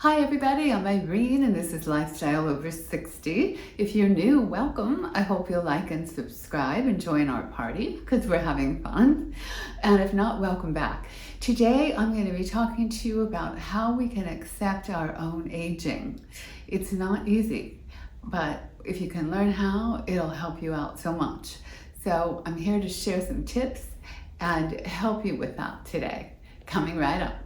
Hi everybody, I'm Irene and this is Lifestyle Over 60. If you're new, welcome. I hope you'll like and subscribe and join our party because we're having fun. And if not, welcome back. Today I'm going to be talking to you about how we can accept our own aging. It's not easy, but if you can learn how, it'll help you out so much. So I'm here to share some tips and help you with that today. Coming right up.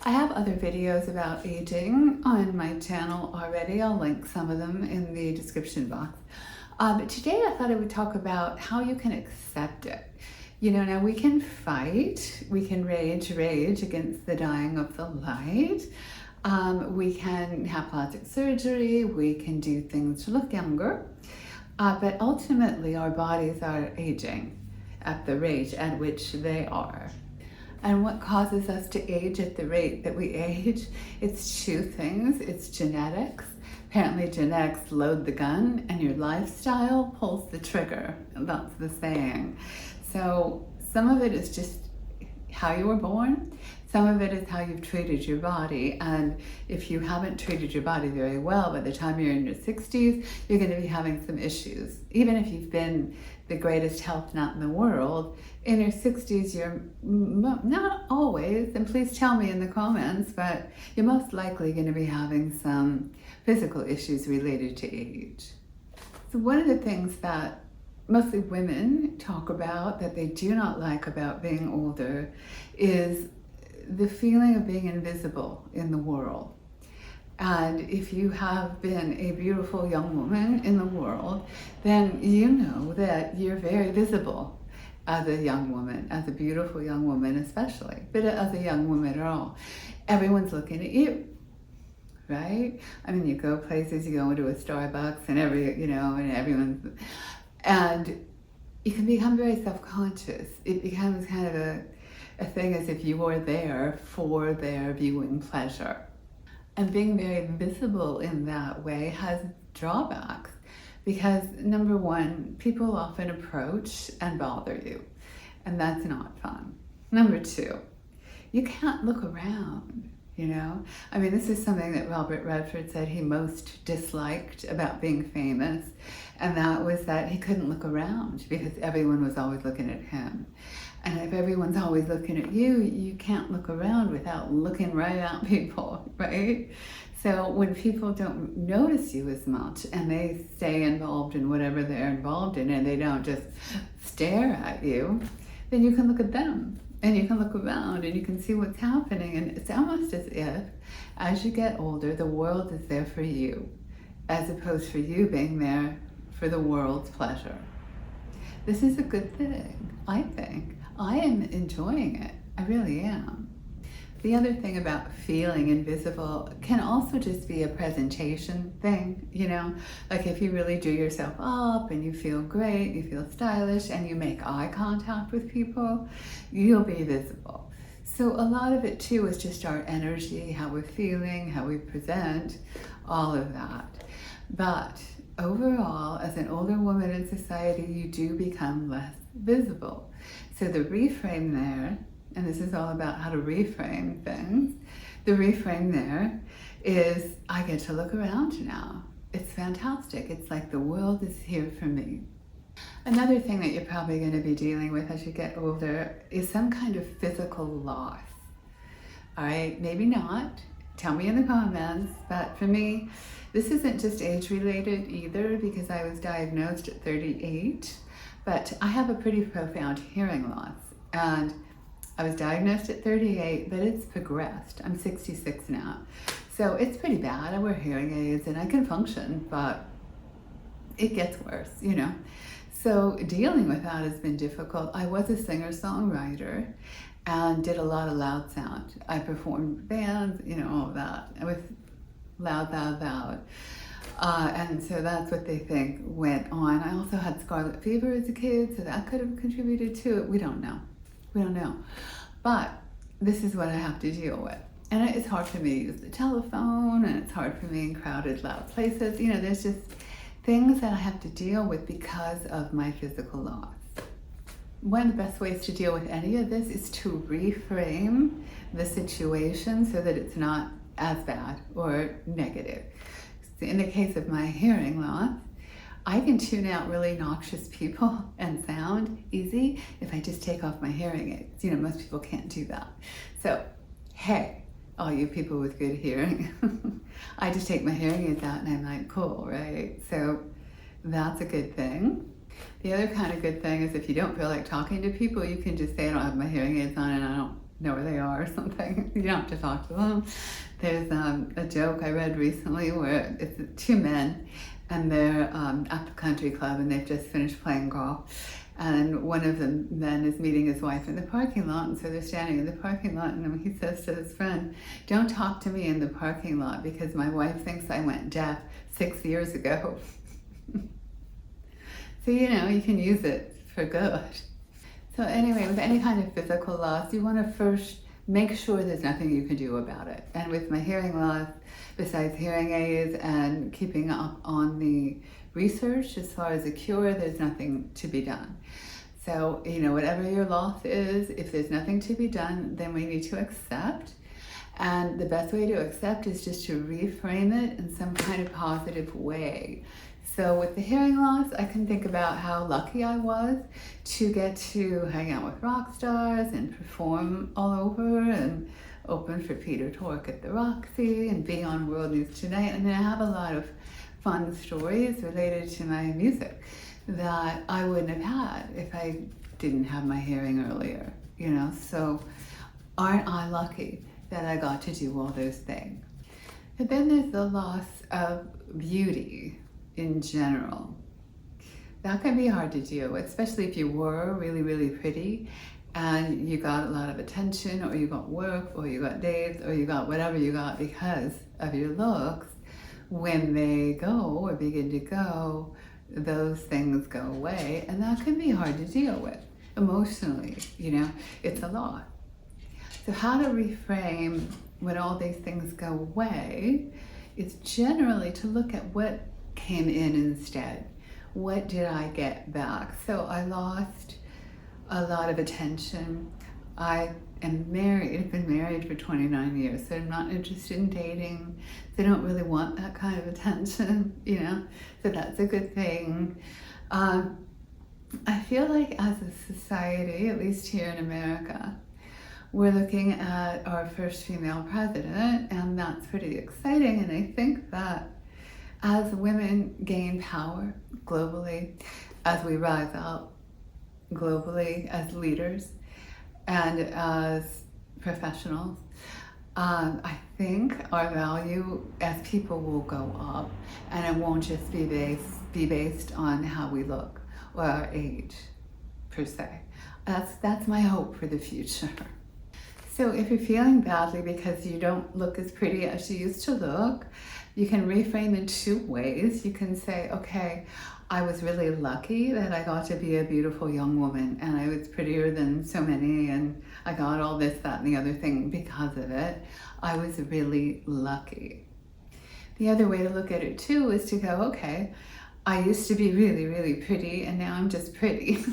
I have other videos about aging on my channel already. I'll link some of them in the description box. But today I thought I would talk about how you can accept it. You know, now we can fight, we can rage against the dying of the light. We can have plastic surgery, we can do things to look younger. But ultimately our bodies are aging at the rate at which they are. And what causes us to age at the rate that we age? It's two things. It's genetics. Apparently genetics load the gun and your lifestyle pulls the trigger. That's the saying. So some of it is just how you were born. Some of it is how you've treated your body. And if you haven't treated your body very well, by the time you're in your 60s, you're going to be having some issues. Even if you've been the greatest health nut in the world, in your 60s, you're not always, and please tell me in the comments, but you're most likely going to be having some physical issues related to age. So one of the things that mostly women talk about that they do not like about being older is the feeling of being invisible in the world. And if you have been a beautiful young woman in the world, then you know that you're very visible as a young woman, as a beautiful young woman especially, but as a young woman at all. Everyone's looking at you, right? I mean, you go places, you go into a Starbucks and everyone's, and you can become very self-conscious. It becomes kind of a thing as if you were there for their viewing pleasure. And being very visible in that way has drawbacks because number one, people often approach and bother you, and that's not fun. Number two, you can't look around, you know? I mean, this is something that Robert Redford said he most disliked about being famous, and that was that he couldn't look around because everyone was always looking at him. And if everyone's always looking at you, you can't look around without looking right at people, right? So when people don't notice you as much and they stay involved in whatever they're involved in and they don't just stare at you, then you can look at them and you can look around and you can see what's happening. And it's almost as if, as you get older, the world is there for you, as opposed to you being there for the world's pleasure. This is a good thing, I think. I am enjoying it. I really am. The other thing about feeling invisible can also just be a presentation thing, you know? Like if you really do yourself up and you feel great, you feel stylish, and you make eye contact with people, you'll be visible. So a lot of it too is just our energy, how we're feeling, how we present, all of that. But overall, as an older woman in society, you do become less visible. So the reframe there, and this is all about how to reframe things, the reframe there is I get to look around now. It's fantastic. It's like the world is here for me. Another thing that you're probably going to be dealing with as you get older is some kind of physical loss. All right, maybe not. Tell me in the comments, but for me, this isn't just age related either because I was diagnosed at 38. But I have a pretty profound hearing loss, and I was diagnosed at 38, but it's progressed. I'm 66 now, so it's pretty bad. I wear hearing aids and I can function, but it gets worse, you know? So dealing with that has been difficult. I was a singer-songwriter and did a lot of loud sound. I performed bands, you know, all of that. I was loud. And so that's what they think went on. I also had scarlet fever as a kid, so that could have contributed to it. We don't know. But this is what I have to deal with. And it's hard for me to use the telephone, and it's hard for me in crowded, loud places. You know, there's just things that I have to deal with because of my physical loss. one of the best ways to deal with any of this is to reframe the situation so that it's not as bad or negative. In the case of my hearing loss, I can tune out really noxious people and sound easy if I just take off my hearing aids. Most people can't do that. So, hey, all you people with good hearing, I just take my hearing aids out and I'm like, cool, right? So that's a good thing. The other kind of good thing is if you don't feel like talking to people, you can just say, I don't have my hearing aids on and I don't know where they are or something. You don't have to talk to them. There's a joke I read recently where it's two men and they're at the country club and they've just finished playing golf. And one of the men is meeting his wife in the parking lot, and so they're standing in the parking lot, and he says to his friend, don't talk to me in the parking lot because my wife thinks I went deaf 6 years ago. So, you can use it for good. So anyway, with any kind of physical loss, you want to first make sure there's nothing you can do about it. And with my hearing loss, besides hearing aids and keeping up on the research as far as a cure, there's nothing to be done. So, whatever your loss is, if there's nothing to be done, then we need to accept. And the best way to accept is just to reframe it in some kind of positive way. So with the hearing loss, I can think about how lucky I was to get to hang out with rock stars and perform all over and open for Peter Tork at the Roxy and be on World News Tonight. And I have a lot of fun stories related to my music that I wouldn't have had if I didn't have my hearing earlier, So aren't I lucky that I got to do all those things? But then there's the loss of beauty in general. That can be hard to deal with, especially if you were really, really pretty and you got a lot of attention, or you got work, or you got dates, or you got whatever you got because of your looks. When they go or begin to go, those things go away, and that can be hard to deal with emotionally. It's a lot. So how to reframe when all these things go away is generally to look at what came in instead. What did I get back? So I lost a lot of attention. I am married, I've been married for 29 years, so I'm not interested in dating. So I don't really want that kind of attention, so that's a good thing. I feel like as a society, at least here in America, we're looking at our first female president, and that's pretty exciting. And I think that as women gain power globally, as we rise up globally as leaders and as professionals, I think our value as people will go up, and it won't just be based on how we look or our age per se. That's my hope for the future. So if you're feeling badly because you don't look as pretty as you used to look, you can reframe in two ways. You can say, okay, I was really lucky that I got to be a beautiful young woman, and I was prettier than so many, and I got all this, that, and the other thing because of it. I was really lucky. The other way to look at it too is to go, okay, I used to be really, really pretty, and now I'm just pretty,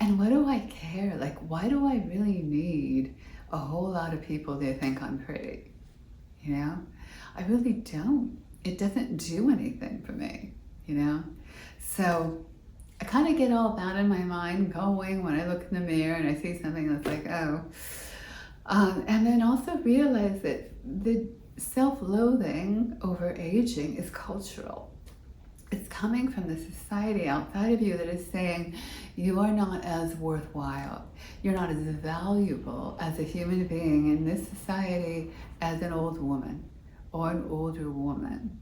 And what do I care? Like, why do I really need a whole lot of people to think I'm pretty? I really don't. It doesn't do anything for me, So I kind of get all that in my mind going when I look in the mirror and I see something that's like, oh. And then also realize that the self-loathing over aging is cultural. It's coming from the society outside of you that is saying you are not as worthwhile. You're not as valuable as a human being in this society as an old woman or an older woman.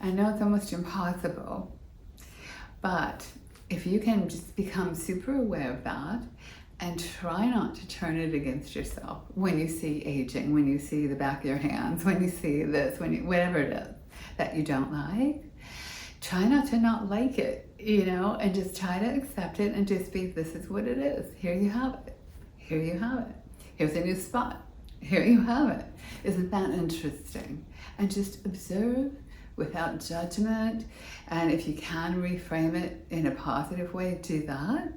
I know it's almost impossible, but if you can just become super aware of that and try not to turn it against yourself when you see aging, when you see the back of your hands, when you see this, whatever it is that you don't like, try not to not like it, and just try to accept it and just be, this is what it is. Here you have it. Here you have it. Here's a new spot. Here you have it. Isn't that interesting? And just observe without judgment. And if you can reframe it in a positive way, do that.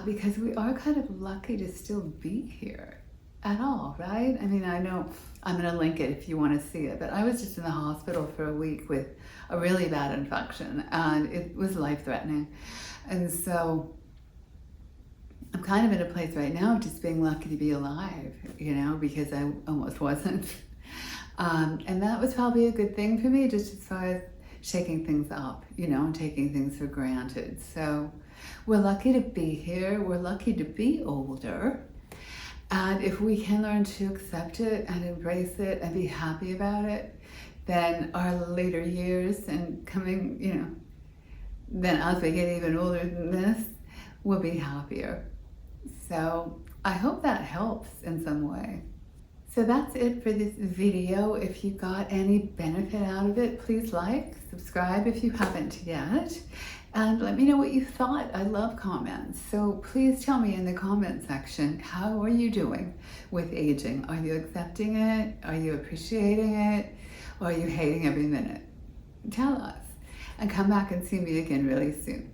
Because we are kind of lucky to still be here at all, right? I mean, I know I'm going to link it if you want to see it, but I was just in the hospital for a week with a really bad infection, and it was life-threatening. And so I'm kind of in a place right now of just being lucky to be alive, you know, because I almost wasn't. And that was probably a good thing for me, just as far as shaking things up, you know, and taking things for granted. So we're lucky to be here. We're lucky to be older. And if we can learn to accept it and embrace it and be happy about it, then our later years and coming, you know, then as we get even older than this, we'll be happier. So I hope that helps in some way. So that's it for this video. If you got any benefit out of it, please like, subscribe if you haven't yet, and let me know what you thought. I love comments. So please tell me in the comment section, how are you doing with aging? Are you accepting it? Are you appreciating it? Or are you hating every minute? Tell us, and come back and see me again really soon.